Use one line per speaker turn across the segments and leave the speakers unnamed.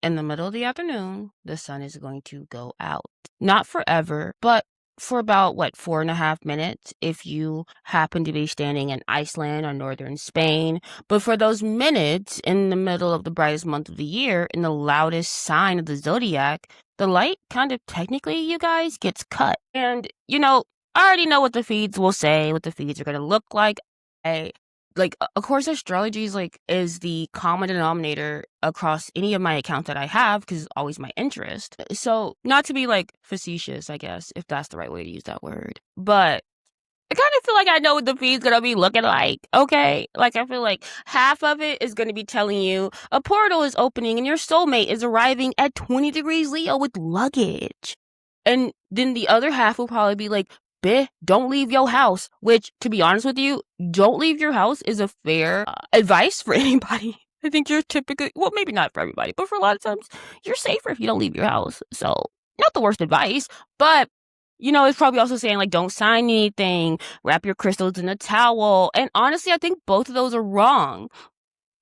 In the middle of the afternoon, the sun is going to go out. Not forever, but for about, 4.5 minutes if you happen to be standing in Iceland or northern Spain. But for those minutes in the middle of the brightest month of the year, in the loudest sign of the zodiac, the light kind of technically, you guys, gets cut. And, I already know what the feeds will say, what the feeds are going to look like. Of course, astrology is the common denominator across any of my accounts that I have because it's always my interest. So not to be facetious, I guess, if that's the right way to use that word, but I kind of feel like I know what the feed's gonna be looking like. Okay, I feel like half of it is gonna be telling you a portal is opening and your soulmate is arriving at 20 degrees Leo with luggage, and then the other half will probably be like, "Bitch, don't leave your house," which, to be honest with you, don't leave your house is a fair advice for anybody. I think you're typically, well, maybe not for everybody, but for a lot of times, you're safer if you don't leave your house. So, not the worst advice, but, it's probably also saying, don't sign anything, wrap your crystals in a towel. And honestly, I think both of those are wrong.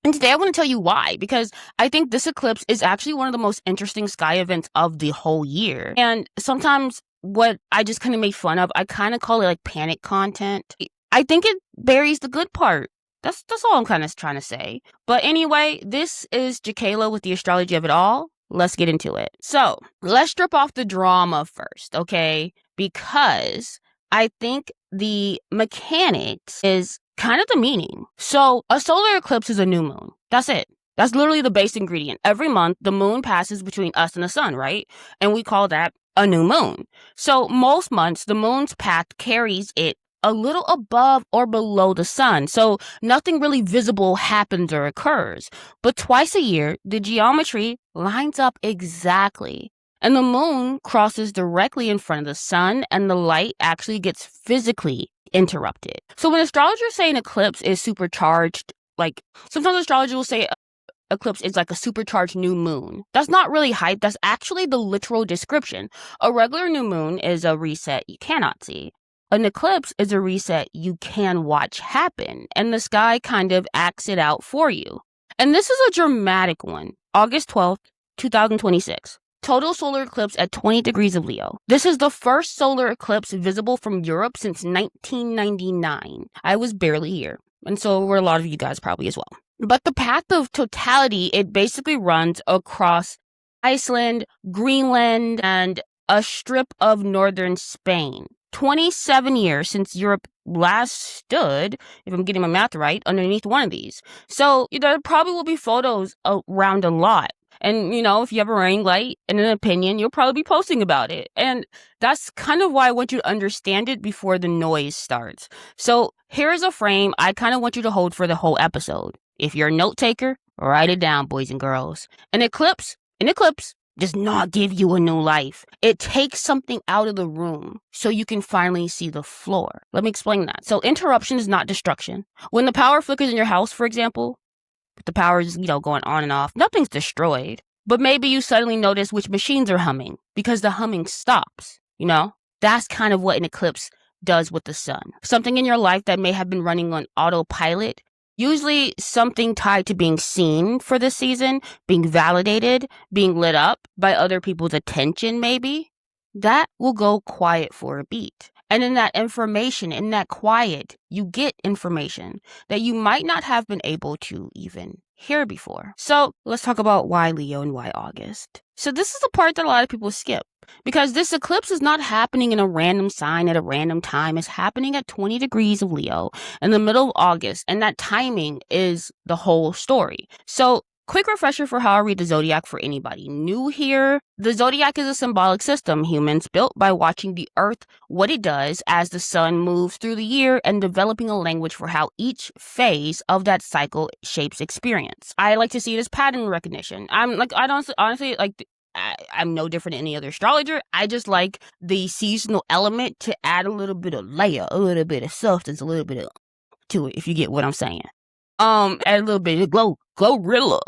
And today I want to tell you why, because I think this eclipse is actually one of the most interesting sky events of the whole year. And sometimes what I just kind of make fun of, I kind of call it panic content. I think it buries the good part. That's all I'm kind of trying to say. But anyway, this is Jakayla with the astrology of it all. Let's get into it. So let's strip off the drama first, okay? Because I think the mechanics is kind of the meaning. So a solar eclipse is a new moon. That's it. That's literally the base ingredient. Every month, the moon passes between us and the sun, right? And we call that a new moon. So most months, the moon's path carries it a little above or below the sun. So nothing really visible happens or occurs. But twice a year, the geometry lines up exactly. And the moon crosses directly in front of the sun, and the light actually gets physically interrupted. So when astrologers say an eclipse is supercharged, sometimes astrologers will say eclipse is like a supercharged new moon. That's not really hype. That's actually the literal description. A regular new moon is a reset you cannot see. An eclipse is a reset you can watch happen, and the sky kind of acts it out for you. And this is a dramatic one. August 12th, 2026. Total solar eclipse at 20 degrees of Leo. This is the first solar eclipse visible from Europe since 1999. I was barely here, and so were a lot of you guys probably as well. But the path of totality, it basically runs across Iceland, Greenland, and a strip of northern Spain. 27 years since Europe last stood, if I'm getting my math right, underneath one of these. So there probably will be photos around a lot. And, if you have a ring light and an opinion, you'll probably be posting about it. And that's kind of why I want you to understand it before the noise starts. So here's a frame I kind of want you to hold for the whole episode. If you're a note taker, write it down, boys and girls. An eclipse does not give you a new life. It takes something out of the room so you can finally see the floor. Let me explain that. So interruption is not destruction. When the power flickers in your house, for example, the power is, going on and off, nothing's destroyed. But maybe you suddenly notice which machines are humming because the humming stops, That's kind of what an eclipse does with the sun. Something in your life that may have been running on autopilot, usually something tied to being seen for this season, being validated, being lit up by other people's attention maybe, that will go quiet for a beat. And in that information, in that quiet, you get information that you might not have been able to even hear before. So let's talk about why Leo and why August. So this is the part that a lot of people skip, because this eclipse is not happening in a random sign at a random time. It's happening at 20 degrees of Leo in the middle of August, and that timing is the whole story. So quick refresher for how I read the zodiac for anybody new here. The zodiac is a symbolic system humans built by watching the earth, what it does as the sun moves through the year, and developing a language for how each phase of that cycle shapes experience. I like to see it as pattern recognition. I'm no different than any other astrologer. I just like the seasonal element to add a little bit of layer, a little bit of substance, a little bit of to it, if you get what I'm saying. Add a little bit of Glorilla.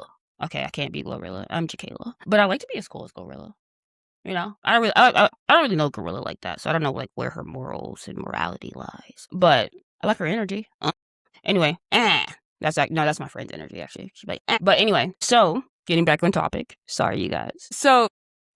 Okay, I can't be Glorilla. I'm Jakayla. But I like to be as cool as Glorilla. I don't really know Gorilla like that, so I don't know where her morals and morality lies. But I like her energy. Anyway, that's my friend's energy actually. She's like, But anyway, so Getting back on topic. Sorry, you guys. So,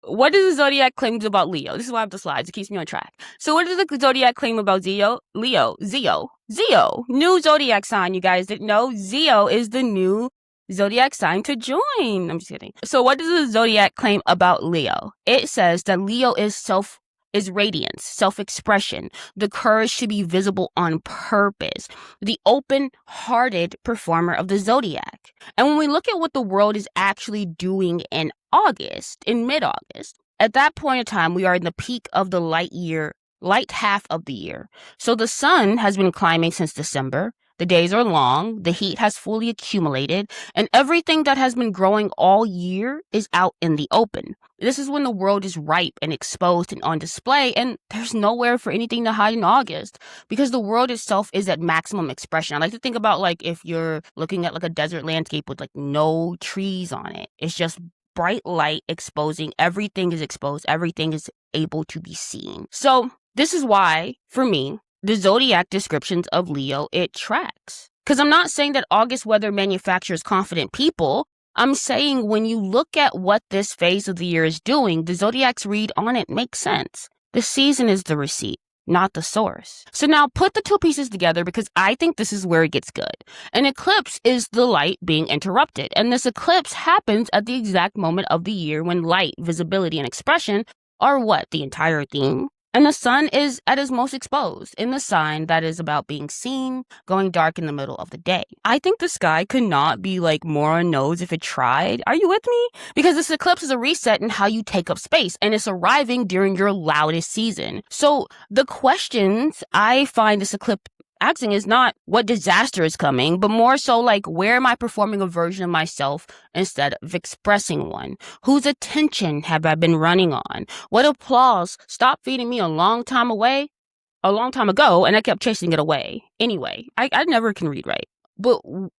what does the zodiac claim about Leo? This is why I have the slides. It keeps me on track. So, what does the zodiac claim about Zeo? Zeo. New zodiac sign. You guys didn't know? Zeo is the new zodiac sign to join. I'm just kidding. So, what does the zodiac claim about Leo? It says that Leo is radiance, self-expression, the courage to be visible on purpose, the open-hearted performer of the zodiac. And when we look at what the world is actually doing in mid-August, at that point in time, we are in the peak of the light half of the year. So the sun has been climbing since December. The days are long, the heat has fully accumulated, and everything that has been growing all year is out in the open. This is when the world is ripe and exposed and on display, and there's nowhere for anything to hide in August because the world itself is at maximum expression. I like to think about like if you're looking at like a desert landscape with like no trees on it. It's just bright light exposing. Everything is exposed. Everything is able to be seen. So this is why, for me, the zodiac descriptions of Leo, it tracks. Because I'm not saying that August weather manufactures confident people. I'm saying when you look at what this phase of the year is doing, the zodiac's read on it makes sense. The season is the receipt, not the source. So now put the two pieces together because I think this is where it gets good. An eclipse is the light being interrupted. And this eclipse happens at the exact moment of the year when light, visibility, and expression are what? The entire theme. And the sun is at its most exposed in the sign that is about being seen, going dark in the middle of the day. I think the sky could not be like more on nose if it tried. Are you with me? Because this eclipse is a reset in how you take up space, and it's arriving during your loudest season. So the questions I find this eclipse asking is not what disaster is coming, but more so like where am I performing a version of myself instead of expressing one? Whose attention have I been running on? What applause stopped feeding me a long time ago, and I kept chasing it away. Anyway, I never can read right. But let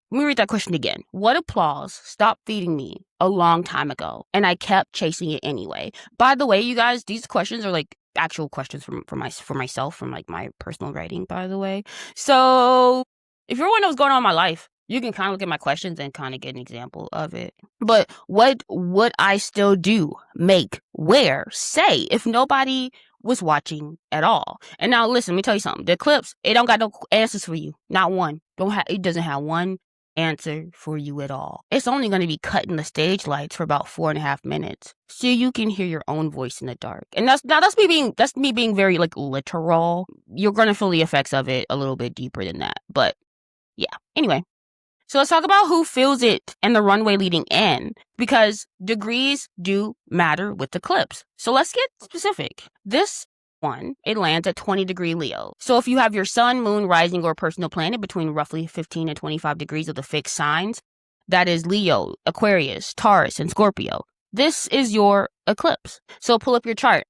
me read that question again. What applause stopped feeding me a long time ago, and I kept chasing it anyway? By the way, you guys, these questions are like actual questions for myself from like my personal writing, by the way. So if you're wondering what's going on in my life, you can kind of look at my questions and kind of get an example of it. But what would I still do, make, wear, say if nobody was watching at all? And now listen, let me tell you something. The eclipse, it don't got no answers for you. Not one. It doesn't have one answer for you at all. It's only going to be cutting the stage lights for about 4.5 minutes so you can hear your own voice in the dark. And that's me being very like literal. You're going to feel the effects of it a little bit deeper than that. But yeah, anyway. So let's talk about who feels it and the runway leading in, because degrees do matter with the eclipse. So let's get specific. This one, it lands at 20-degree Leo. So if you have your sun, moon, rising, or personal planet between roughly 15 and 25 degrees of the fixed signs, that is Leo, Aquarius, Taurus, and Scorpio, this is your eclipse. So pull up your chart.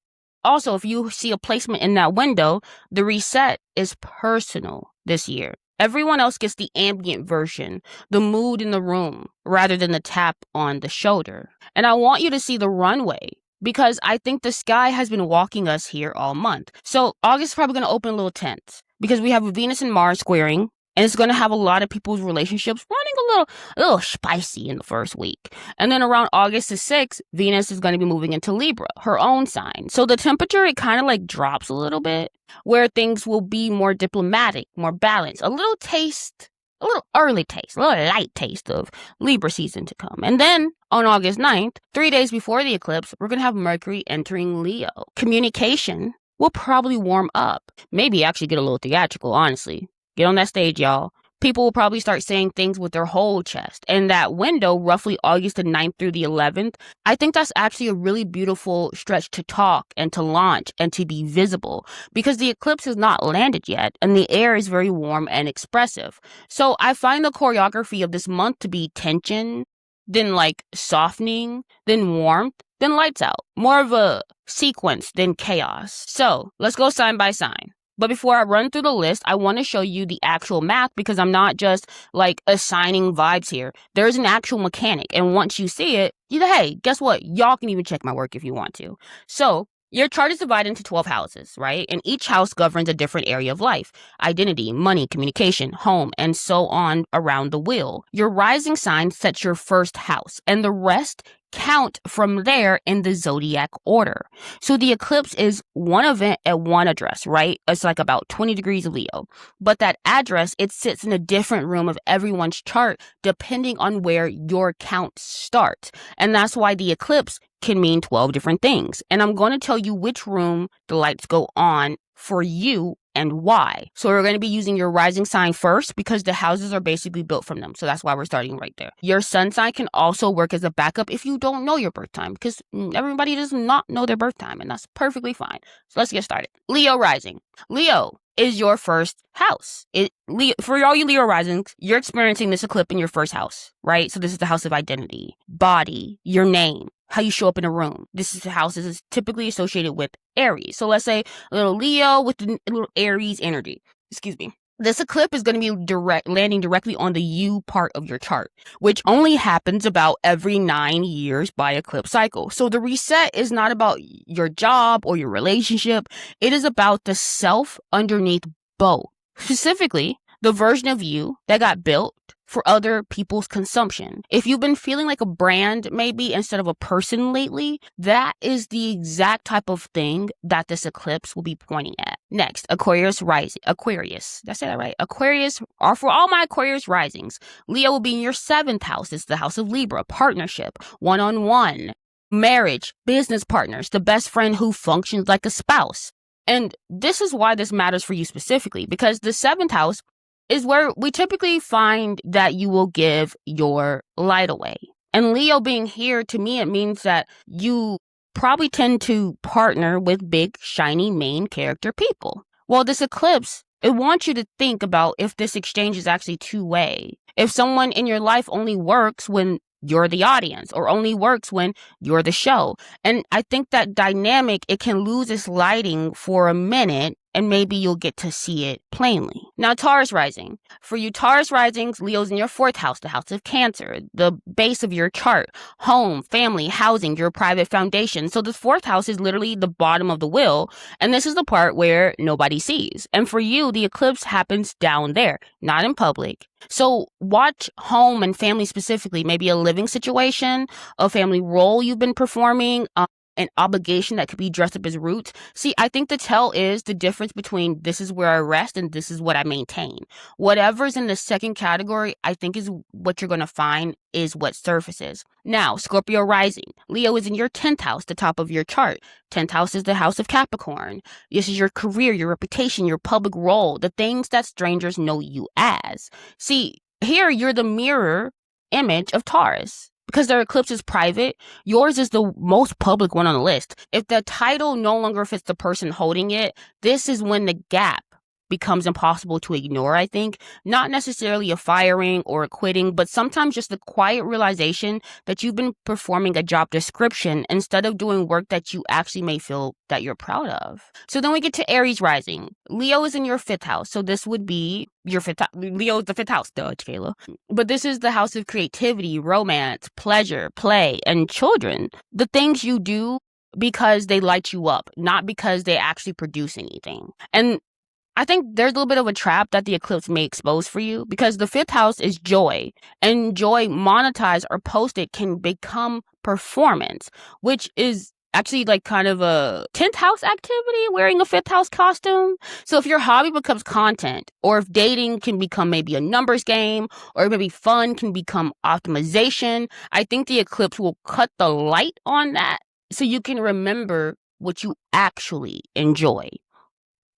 Also, if you see a placement in that window, the reset is personal this year. Everyone else gets the ambient version, the mood in the room, rather than the tap on the shoulder. And I want you to see the runway, because I think the sky has been walking us here all month. So August is probably going to open a little tense because we have Venus and Mars squaring, and it's going to have a lot of people's relationships running a little spicy in the first week. And then around August the 6th, Venus is going to be moving into Libra, her own sign. So the temperature, it kind of like drops a little bit, where things will be more diplomatic, more balanced, a little early taste, a little light taste of Libra season to come. And then on August 9th, 3 days before the eclipse, we're going to have Mercury entering Leo. Communication will probably warm up, maybe actually get a little theatrical, honestly. Get on that stage, y'all. People will probably start saying things with their whole chest. And that window, roughly August the 9th through the 11th, I think that's actually a really beautiful stretch to talk and to launch and to be visible, because the eclipse has not landed yet and the air is very warm and expressive. So I find the choreography of this month to be tension, then like softening, then warmth, then lights out. More of a sequence than chaos. So let's go sign by sign. But before I run through the list, I want to show you the actual math, because I'm not just like assigning vibes here. There's an actual mechanic. And once you see it, hey, guess what? Y'all can even check my work if you want to. So Your chart is divided into 12 houses, right? And each house governs a different area of life: identity, money, communication, home, and so on around the wheel. Your rising sign sets your first house, and the rest count from there in the zodiac order. So the eclipse is one event at one address, right? It's like about 20 degrees of Leo. But that address, it sits in a different room of everyone's chart depending on where your count starts. And that's why the eclipse can mean 12 different things. And I'm going to tell you which room the lights go on for you and why. So we're going to be using your rising sign first because the houses are basically built from them. So that's why we're starting right there. Your sun sign can also work as a backup if you don't know your birth time, because everybody does not know their birth time, and that's perfectly fine. So let's get started. Leo rising. Leo is your first house. For all you Leo risings, you're experiencing this eclipse in your first house, right? So this is the house of identity, body, your name, how you show up in a room. This is the house is typically associated with Aries. So let's say a little Leo with a little Aries energy. Excuse me. This eclipse is going to be landing directly on the U part of your chart, which only happens about every 9 years by eclipse cycle. So the reset is not about your job or your relationship. It is about the self underneath both. Specifically, the version of you that got built for other people's consumption. If you've been feeling like a brand maybe instead of a person lately, that is the exact type of thing that this eclipse will be pointing at. Next, Aquarius rising. Aquarius. Did I say that right? Aquarius, or for all my Aquarius risings, Leo will be in your 7th house. It's the house of Libra, partnership, one-on-one, marriage, business partners, the best friend who functions like a spouse. And this is why this matters for you specifically, because the 7th house is where we typically find that you will give your light away. And Leo being here, to me, it means that you probably tend to partner with big, shiny, main character people. Well, this eclipse, it wants you to think about if this exchange is actually two-way. If someone in your life only works when you're the audience or only works when you're the show. And I think that dynamic, it can lose its lighting for a minute and maybe you'll get to see it plainly. Now, Taurus rising. For you Taurus risings, Leo's in your 4th house, the house of Cancer, the base of your chart, home, family, housing, your private foundation. So the 4th house is literally the bottom of the wheel, and this is the part where nobody sees. And for you, the eclipse happens down there, not in public. So watch home and family specifically, maybe a living situation, a family role you've been performing, an obligation that could be dressed up as roots. See, I think the tell is the difference between this is where I rest and this is what I maintain. Whatever's in the second category, I think is what you're going to find is what surfaces. Now, Scorpio rising. Leo is in your 10th house, the top of your chart. 10th house is the house of Capricorn. This is your career, your reputation, your public role, the things that strangers know you as. See, here you're the mirror image of Taurus. Because their eclipse is private, yours is the most public one on the list. If the title no longer fits the person holding it, this is when the gap becomes impossible to ignore, I think. Not necessarily a firing or a quitting, but sometimes just the quiet realization that you've been performing a job description instead of doing work that you actually may feel that you're proud of. So then we get to Aries rising. Leo is in your 5th house, so this would be your 5th house. Leo is the 5th house, duh, Kayla. But this is the house of creativity, romance, pleasure, play, and children. The things you do because they light you up, not because they actually produce anything. And I think there's a little bit of a trap that the eclipse may expose for you because the 5th house is joy, and joy monetized or posted can become performance, which is actually like kind of a 10th house activity, wearing a 5th house costume. So if your hobby becomes content, or if dating can become maybe a numbers game, or maybe fun can become optimization, I think the eclipse will cut the light on that so you can remember what you actually enjoy.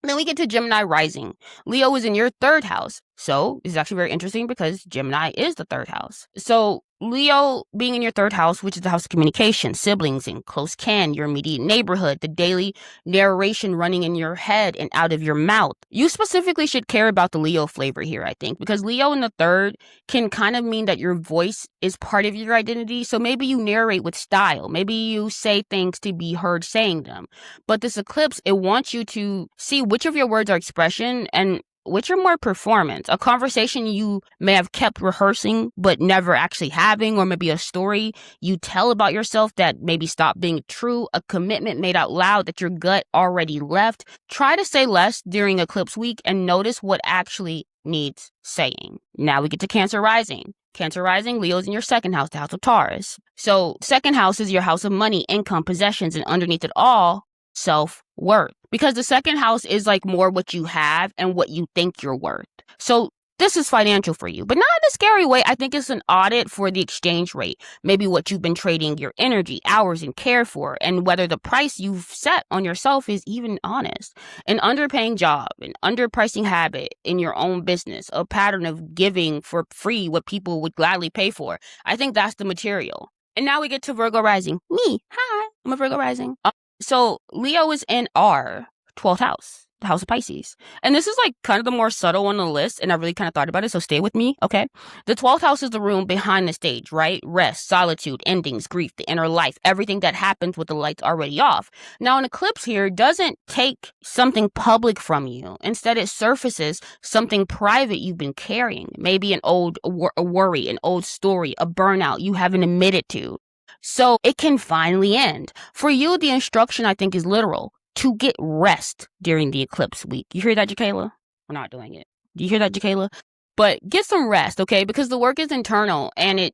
Then we get to Gemini rising. Leo is in your 3rd house. So it's actually very interesting because Gemini is the 3rd house. So Leo being in your 3rd house, which is the house of communication, siblings and close kin, your immediate neighborhood, the daily narration running in your head and out of your mouth. You specifically should care about the Leo flavor here, I think, because Leo in the 3rd can kind of mean that your voice is part of your identity. So maybe you narrate with style. Maybe you say things to be heard saying them. But this eclipse, it wants you to see which of your words are expression and which are more performance? A conversation you may have kept rehearsing but never actually having, or maybe a story you tell about yourself that maybe stopped being true, a commitment made out loud that your gut already left. Try to say less during eclipse week and notice what actually needs saying. Now we get to Cancer rising. Cancer rising, Leo's in your second house, the house of Taurus. So second house is your house of money, income, possessions, and underneath it all, self-worth. Because the second house is like more what you have and what you think you're worth. So this is financial for you, but not in a scary way. I think it's an audit for the exchange rate, maybe what you've been trading your energy, hours, and care for, and whether the price you've set on yourself is even honest. An underpaying job, an underpricing habit in your own business, a pattern of giving for free what people would gladly pay for. I think that's the material. And now we get to Virgo rising. Me, hi, I'm a Virgo rising. So Leo is in our 12th house, the house of Pisces. And this is like kind of the more subtle on the list, and I really kind of thought about it, so stay with me, okay? The 12th house is the room behind the stage, right? Rest, solitude, endings, grief, the inner life, everything that happens with the lights already off. Now, an eclipse here doesn't take something public from you. Instead, it surfaces something private you've been carrying. Maybe an old worry, an old story, a burnout you haven't admitted to. So it can finally end. For you, the instruction, I think, is literal. To get rest during the eclipse week. You hear that, Jacayla? We're not doing it. Do you hear that, Jacayla? But get some rest, okay? Because the work is internal and it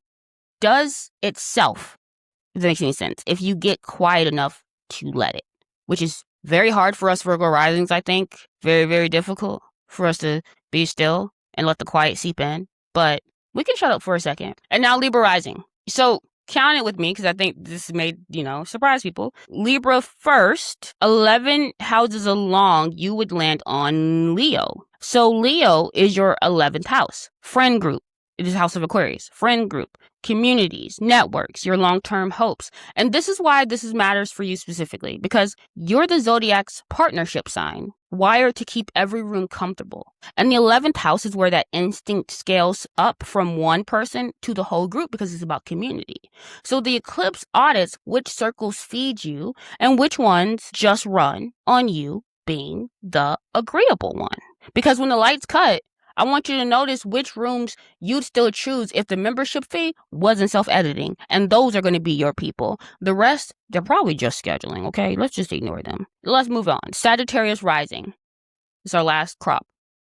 does itself, if that makes any sense, if you get quiet enough to let it, which is very hard for us Virgo risings, I think. Very, very difficult for us to be still and let the quiet seep in. But we can shut up for a second. And now Libra rising. So count it with me because I think this may, surprise people. Libra first, 11 houses along, you would land on Leo. So Leo is your 11th house. Friend group. It is House of Aquarius. Friend group. Communities, networks, your long-term hopes. And this is why this matters for you specifically, because you're the zodiac's partnership sign, wired to keep every room comfortable. And the 11th house is where that instinct scales up from one person to the whole group because it's about community. So the eclipse audits which circles feed you and which ones just run on you being the agreeable one. Because when the lights cut, I want you to notice which rooms you'd still choose if the membership fee wasn't self-editing. And those are going to be your people. The rest, they're probably just scheduling, okay? Let's just ignore them. Let's move on. Sagittarius rising. It's our last crop.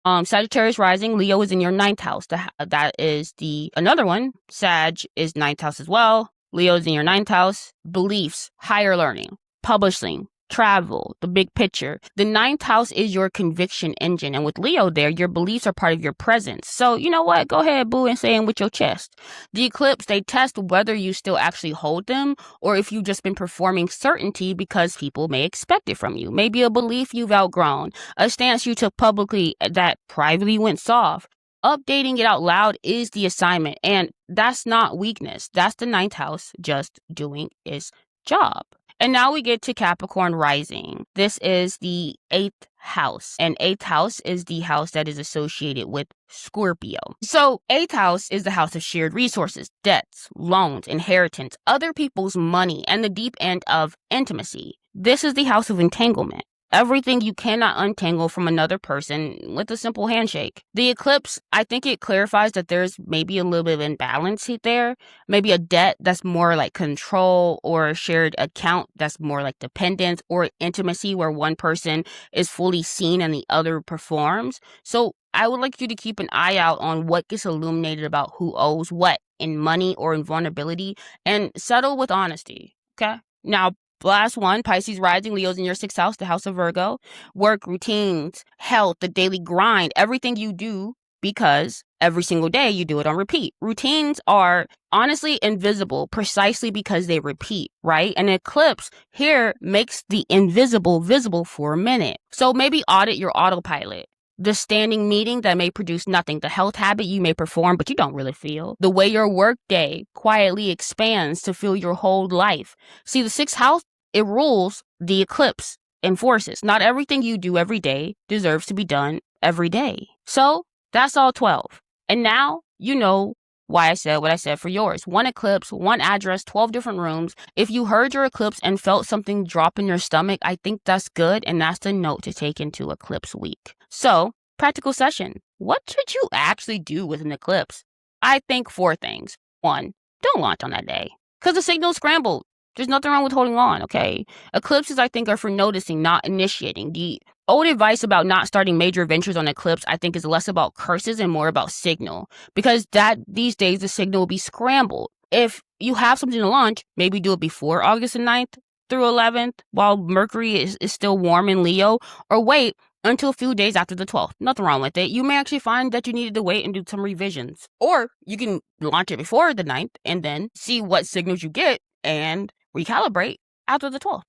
Sagittarius rising, Leo is in your 9th house. That is another one. Sag is 9th house as well. Leo is in your 9th house. Beliefs, higher learning, publishing, travel, the big picture. The 9th house is your conviction engine. And with Leo there, your beliefs are part of your presence. So you know what? Go ahead, boo, and say them with your chest. The eclipse, they test whether you still actually hold them or if you've just been performing certainty because people may expect it from you. Maybe a belief you've outgrown, a stance you took publicly that privately went soft. Updating it out loud is the assignment. And that's not weakness. That's the 9th house just doing its job. And now we get to Capricorn rising. This is the 8th house. And 8th house is the house that is associated with Scorpio. So 8th house is the house of shared resources, debts, loans, inheritance, other people's money, and the deep end of intimacy. This is the house of entanglement. Everything you cannot untangle from another person with a simple handshake. The eclipse, I think it clarifies that there's maybe a little bit of imbalance there. Maybe a debt that's more like control, or a shared account that's more like dependence, or intimacy where one person is fully seen and the other performs. So I would like you to keep an eye out on what gets illuminated about who owes what in money or in vulnerability, and settle with honesty, okay? Now, last one, Pisces rising, Leo's in your 6th house, the house of Virgo. Work, routines, health, the daily grind, everything you do because every single day you do it on repeat. Routines are honestly invisible precisely because they repeat, right? An eclipse here makes the invisible visible for a minute. So maybe audit your autopilot. The standing meeting that may produce nothing, the health habit you may perform but you don't really feel, the way your work day quietly expands to fill your whole life. See, the 6th house, it rules, the eclipse enforces. Not everything you do every day deserves to be done every day. So that's all 12. And now you know why I said what I said for yours. One eclipse, one address, 12 different rooms. If you heard your eclipse and felt something drop in your stomach, I think that's good. And that's the note to take into eclipse week. So Practical session. What should you actually do with an eclipse? I think 4 things. 1, don't launch on that day because the signal's scrambled. There's nothing wrong with holding on, okay? Eclipses, I think, are for noticing, not initiating. The old advice about not starting major adventures on eclipse, I think, is less about curses and more about signal, because that these days the signal will be scrambled. If you have something to launch, maybe do it before August the 9th through 11th while Mercury is still warm in Leo, or wait until a few days after the 12th. Nothing wrong with it. You may actually find that you needed to wait and do some revisions. Or you can launch it before the 9th and then see what signals you get and recalibrate after the 12th.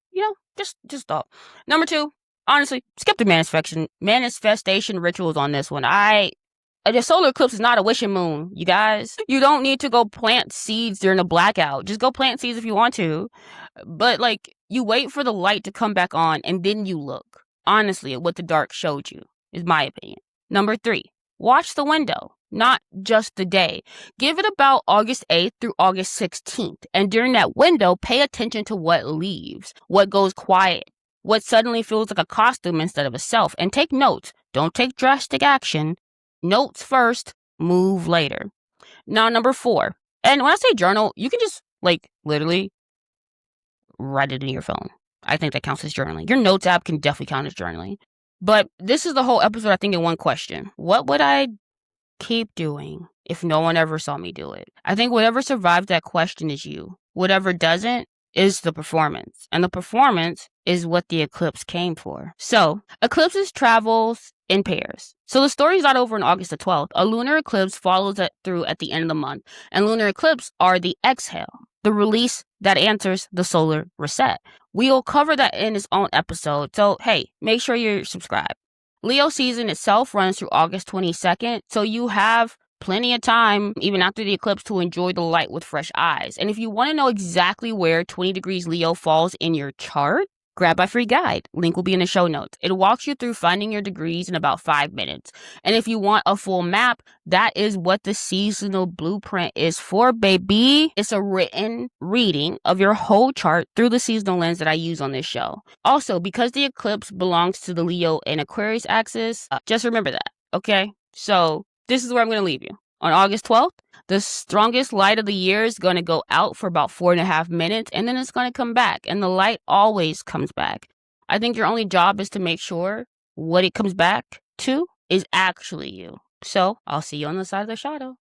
Just thought. Number 2, honestly, skip the manifestation rituals on this one. The solar eclipse is not a wishing moon, you guys. You don't need to go plant seeds during a blackout. Just go plant seeds if you want to. But, you wait for the light to come back on and then you look, honestly, at what the dark showed you, is my opinion. Number 3, watch the window, not just the day. Give it about August 8th through August 16th. And during that window, pay attention to what leaves, what goes quiet, what suddenly feels like a costume instead of a self. And take notes. Don't take drastic action. Notes first, move later. Now, number 4. And when I say journal, you can just, literally write it in your phone. I think that counts as journaling. Your notes app can definitely count as journaling. But this is the whole episode, I think, in one question. What would I keep doing if no one ever saw me do it? I think whatever survives that question is you. Whatever doesn't is the performance. And the performance is what the eclipse came for. So, eclipses travels in pairs. So the story's not over on August the 12th. A lunar eclipse follows it through at the end of the month. And lunar eclipse are the exhale, the release that answers the solar reset. We'll cover that in its own episode. So, hey, make sure you're subscribed. Leo season itself runs through August 22nd. So you have plenty of time, even after the eclipse, to enjoy the light with fresh eyes. And if you want to know exactly where 20 degrees Leo falls in your chart, grab my free guide. Link will be in the show notes. It walks you through finding your degrees in about 5 minutes. And if you want a full map, that is what the seasonal blueprint is for, baby. It's a written reading of your whole chart through the seasonal lens that I use on this show. Also, because the eclipse belongs to the Leo and Aquarius axis, just remember that, okay? So this is where I'm going to leave you. On August 12th, the strongest light of the year is going to go out for about 4.5 minutes, and then it's going to come back. And the light always comes back. I think your only job is to make sure what it comes back to is actually you. So I'll see you on the side of the shadow.